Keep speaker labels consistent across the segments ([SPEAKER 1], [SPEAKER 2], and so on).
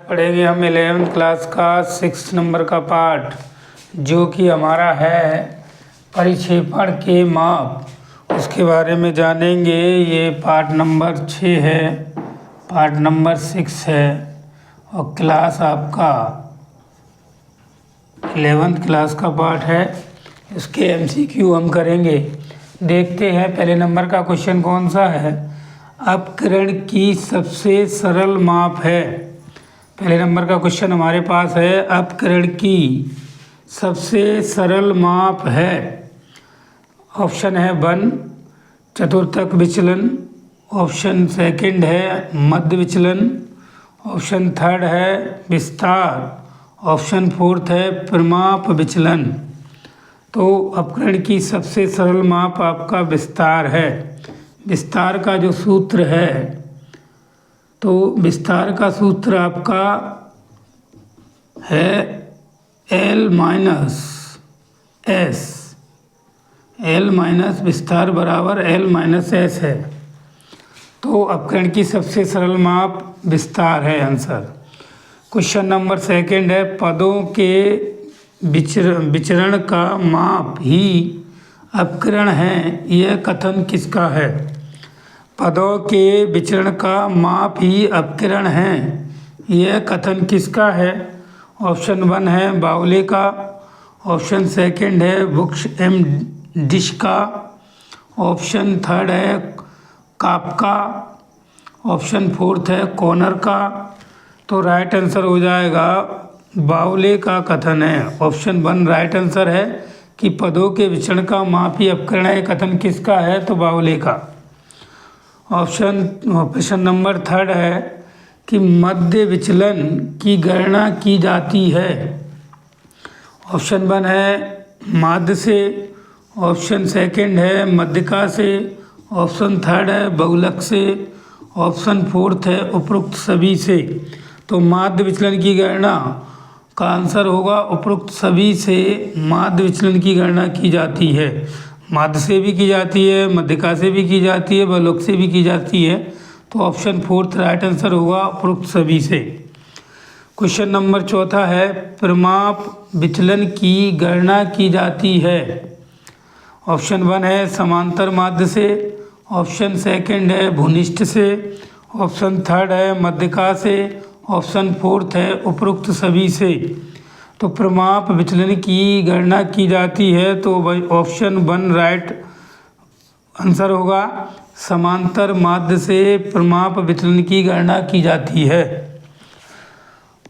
[SPEAKER 1] पढ़ेंगे हम 11th class का 6 नंबर का पार्ट, जो कि हमारा है परिक्षेपण के माप। उसके बारे में जानेंगे। ये पार्ट नंबर 6 है, पार्ट नंबर 6 है और क्लास आपका 11th क्लास का पार्ट है। इसके MCQ हम करेंगे। देखते हैं पहले नंबर का क्वेश्चन कौन सा है। अपकरण की सबसे सरल माप है। पहले नंबर का क्वेश्चन हमारे पास है, अपकरण की सबसे सरल माप है। ऑप्शन है 1 चतुर्थक विचलन, ऑप्शन सेकंड है मध्य विचलन, ऑप्शन थर्ड है विस्तार, ऑप्शन फोर्थ है परिमाप विचलन। तो अपकरण की सबसे सरल माप आपका विस्तार है। विस्तार का जो सूत्र है, तो विस्तार का सूत्र आपका है L minus S। L minus विस्तार बराबर L माइनस S है। तो अपकरण की सबसे सरल माप विस्तार है आंसर। क्वेश्चन नंबर सेकंड है, पदों के विचरण का माप ही अपकरण है, यह कथन किसका है। पदों के विचरण का माप ही अपकरण है, यह कथन किसका है। ऑप्शन 1 है बाउले का, ऑप्शन सेकंड है बुक्स एम डिश का, ऑप्शन थर्ड है काफका, ऑप्शन फोर्थ है कॉर्नर का। तो राइट आंसर हो जाएगा बाउले का कथन है। ऑप्शन 1 राइट आंसर है कि पदों के विचरण का माप ही अपकरण है, कथन किसका है, तो बाउले का। ऑप्शन नंबर थर्ड है कि मध्य विचलन की गणना की जाती है। ऑप्शन 1 है माध्य से, ऑप्शन सेकंड है मध्यका से, ऑप्शन थर्ड है बहुलक से, ऑप्शन फोर्थ है उपरोक्त सभी से। तो माध्य विचलन की गणना का आंसर होगा उपरोक्त सभी से माध्य विचलन की गणना की जाती है। माध्य से भी की जाती है, मध्यका से भी की जाती है, बहुलक से भी की जाती है। तो ऑप्शन फोर्थ राइट आंसर होगा उपरोक्त सभी से। क्वेश्चन नंबर चौथा है, परिमाप विचलन की गणना की जाती है। ऑप्शन 1 है समांतर माध्य से, ऑप्शन सेकंड है भूनिष्ठ से, ऑप्शन थर्ड है मध्यका से, ऑप्शन फोर्थ है उपरोक्त सभी से। तो परिमाप विचलन की गणना की जाती है, तो ऑप्शन 1 राइट आंसर होगा। समांतर माध्य से परिमाप विचलन की गणना की जाती है।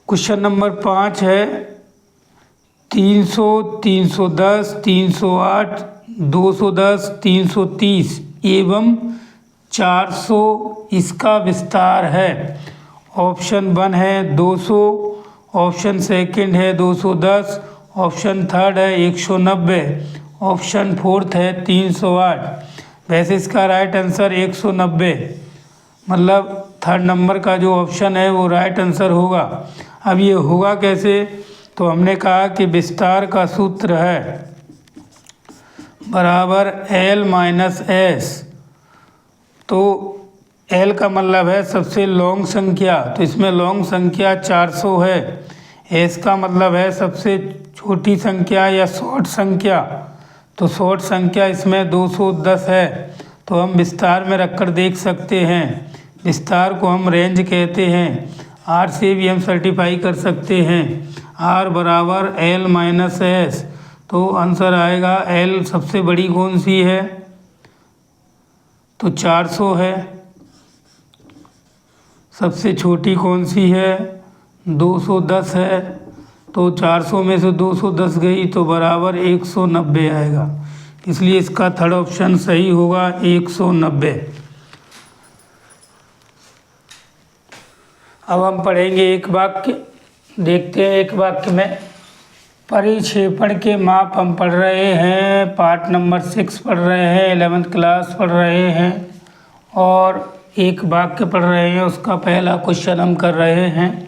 [SPEAKER 1] क्वेश्चन नंबर 5 है, 300, 310, 308, 210, 330 एवं 400 इसका विस्तार है। ऑप्शन 1 है 200, ऑप्शन सेकंड है 210, ऑप्शन थर्ड है 190, ऑप्शन फोर्थ है 308। वैसे इसका राइट आंसर 190, मतलब थर्ड नंबर का जो ऑप्शन है वो राइट आंसर होगा। अब ये होगा कैसे, तो हमने कहा कि विस्तार का सूत्र है बराबर L माइनस S। तो L का मतलब है सबसे लॉन्ग संख्या, तो इसमें लॉन्ग संख्या 400 है। S का मतलब है सबसे छोटी संख्या या शॉर्ट संख्या, तो शॉर्ट संख्या इसमें 210 है। तो हम विस्तार में रखकर देख सकते हैं। विस्तार को हम रेंज कहते हैं। R से भी हम सर्टिफाई कर सकते हैं, R बराबर L माइनस S। तो आंसर आएगा L सबसे बड़ी कौन सी है, तो 400 है। सबसे छोटी कौन सी है, 210 है। तो 400 में से 210 गई तो बराबर 190 आएगा, इसलिए इसका थर्ड ऑप्शन सही होगा 190। अब हम पढ़ेंगे एक वाक्य। देखते हैं एक वाक्य में परिक्षेपण के माप हम पढ़ रहे हैं, पार्ट नंबर 6 पढ़ रहे हैं, 11th क्लास पढ़ रहे हैं और एक वाक्य पढ़ रहे हैं। उसका पहला क्वेश्चन हम कर रहे हैं,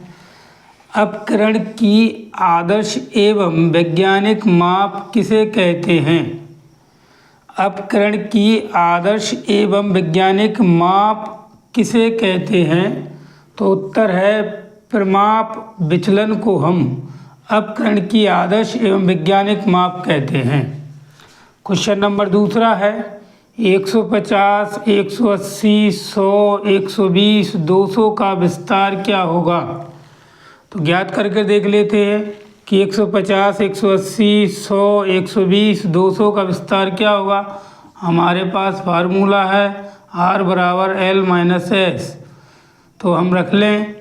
[SPEAKER 1] अपकरण की आदर्श एवं वैज्ञानिक माप किसे कहते हैं। अपकरण की आदर्श एवं वैज्ञानिक माप किसे कहते हैं, तो उत्तर है परिमाप विचलन को हम अपकरण की आदर्श एवं वैज्ञानिक माप कहते हैं। क्वेश्चन नंबर दूसरा है 150, 180, 100, 120, 200 का विस्तार क्या होगा। तो ज्ञात करके देख लेते हैं कि 150, 180, 100, 120, 200 का विस्तार क्या होगा। हमारे पास फार्मूला है R बराबर L माइनस S। तो हम रख लें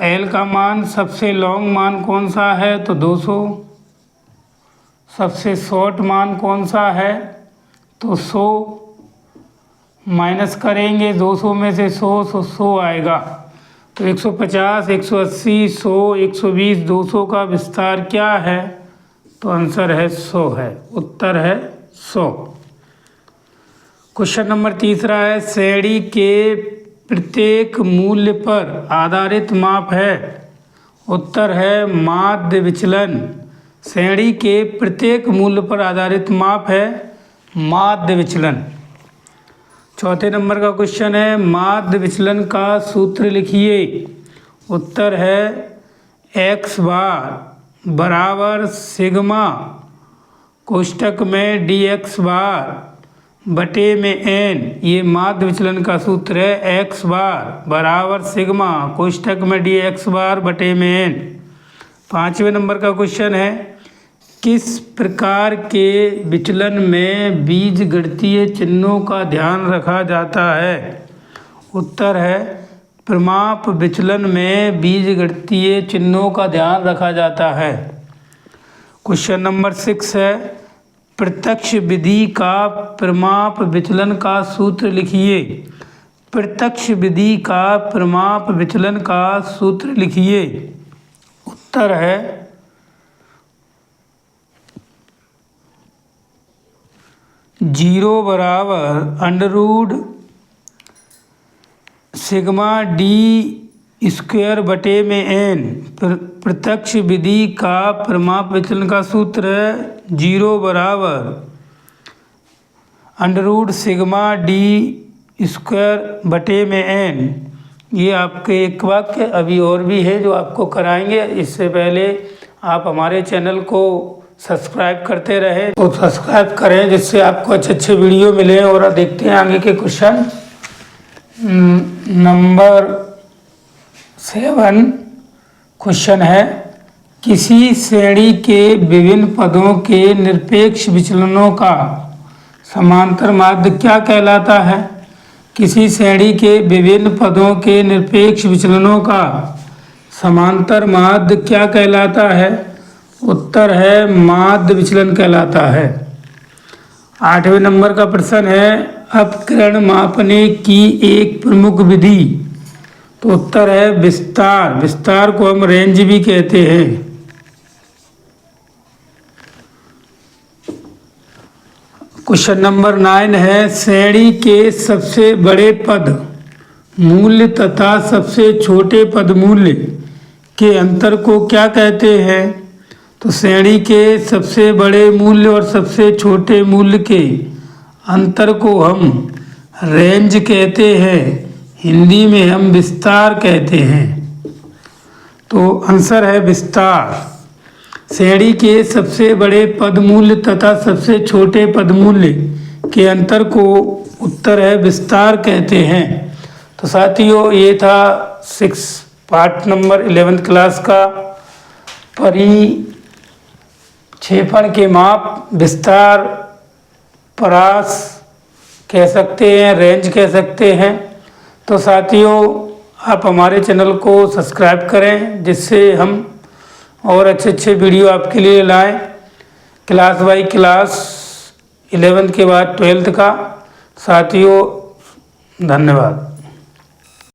[SPEAKER 1] L का मान, सबसे लॉन्ग मान कौन सा है तो 200, सबसे शॉर्ट मान कौन सा है तो 100, माइनस करेंगे 200 में से 100 तो 100 आएगा। तो 150, 180, 100, 120, 200 का विस्तार क्या है तो आंसर है 100 है, उत्तर है 100। क्वेश्चन नंबर तीसरा है श्रेणी के प्रत्येक मूल्य पर आधारित माप है। उत्तर है माध्य विचलन। श्रेणी के प्रत्येक मूल्य पर आधारित माप है माध्य विचलन। चौथे नंबर का क्वेश्चन है माध्य विचलन का सूत्र लिखिए। उत्तर है x बार बराबर सिग्मा कोष्टक में dx बार बटे में n। ये माध्य विचलन का सूत्र है x बार बराबर सिग्मा कोष्टक में dx बार बटे में n। पाँचवें नंबर का क्वेश्चन है किस प्रकार के विचलन में बीजगणितीय चिन्हों का ध्यान रखा जाता है। उत्तर है परिमाप विचलन में बीजगणितीय चिन्हों का ध्यान रखा जाता है। क्वेश्चन नंबर 6 है प्रत्यक्ष विधि का परिमाप विचलन का सूत्र लिखिए। प्रत्यक्ष विधि का परिमाप विचलन का सूत्र लिखिए। उत्तर है 0 बराबर अंडररूट सिग्मा डी स्क्वायर बटे में n। प्रत्यक्ष विधि का परिमाप विचलन का सूत्र है 0 बराबर अंडररूट सिग्मा डी स्क्वायर बटे में n। ये आपके एक वाक्य अभी और भी है जो आपको कराएंगे। इससे पहले आप हमारे चैनल को सब्सक्राइब करते रहे तो सब्सक्राइब करें जिससे आपको अच्छे अच्छे वीडियो मिले। और देखते हैं आगे के क्वेश्चन। नंबर 7 क्वेश्चन है किसी श्रेणी के विभिन्न पदों के निरपेक्ष विचलनों का समांतर माध्य क्या कहलाता है। किसी श्रेणी के विभिन्न पदों के निरपेक्ष विचलनों का समांतर माध्य क्या कहलाता है। उत्तर है माध्य विचलन कहलाता है। 8वें नंबर का प्रश्न है अपकरण मापने की एक प्रमुख विधि। तो उत्तर है विस्तार। विस्तार को हम रेंज भी कहते हैं। क्वेश्चन नंबर 9 है श्रेणी के सबसे बड़े पद मूल्य तथा सबसे छोटे पद मूल्य के अंतर को क्या कहते हैं। तो श्रेणी के सबसे बड़े मूल्य और सबसे छोटे मूल्य के अंतर को हम रेंज कहते हैं। हिंदी में हम विस्तार कहते हैं। तो आंसर है विस्तार। श्रेणी के सबसे बड़े पद मूल्य तथा सबसे छोटे पद मूल्य के अंतर को उत्तर है विस्तार कहते हैं। तो साथियों ये था पार्ट नंबर 11th क्लास का परिक्षेपण के माप। विस्तार परास कह सकते हैं, रेंज कह सकते हैं। तो साथियों आप हमारे चैनल को सब्सक्राइब करें जिससे हम और अच्छे अच्छे वीडियो आपके लिए लाएं। क्लास बाय क्लास 11th के बाद 12th का। साथियों धन्यवाद।